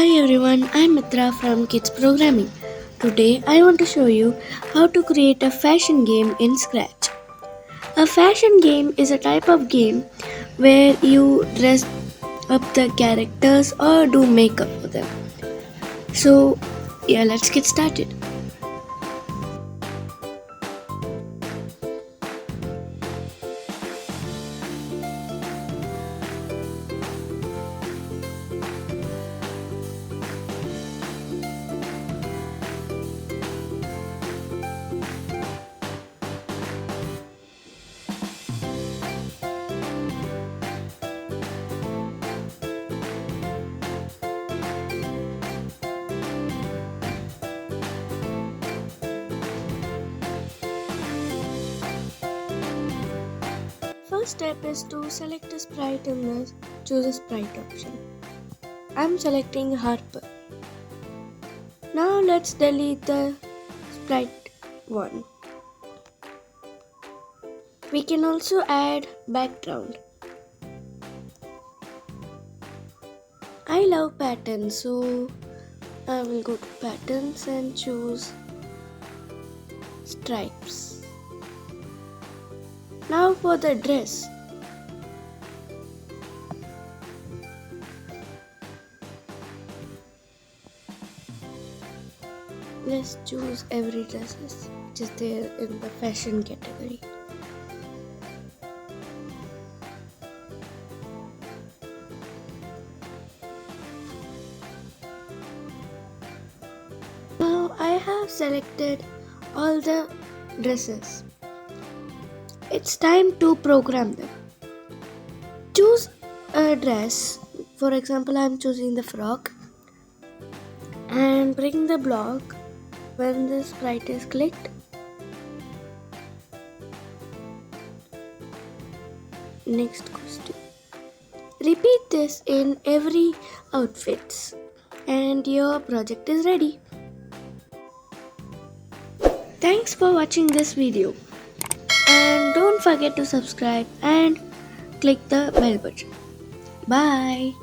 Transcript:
Hi everyone, I'm Mitra from Kids Programming. Today I want to show you how to create a fashion game in Scratch. A fashion game is a type of game where you dress up the characters or do makeup for them. So, let's get started. First step is to select a sprite in the choose a sprite option. I'm selecting Harper. Now let's delete the sprite 1. We can also add background. I love patterns, so I will go to patterns and choose stripes. Now for the dress. Let's choose every dresses which is there in the fashion category. Now I have selected all the dresses. It's time to program them. Choose a dress. For example, I'm choosing the frock and bring the block when the sprite is clicked. Next costume. Repeat this in every outfits and your project is ready. Thanks for watching this video and don't forget to subscribe and click the bell button. Bye.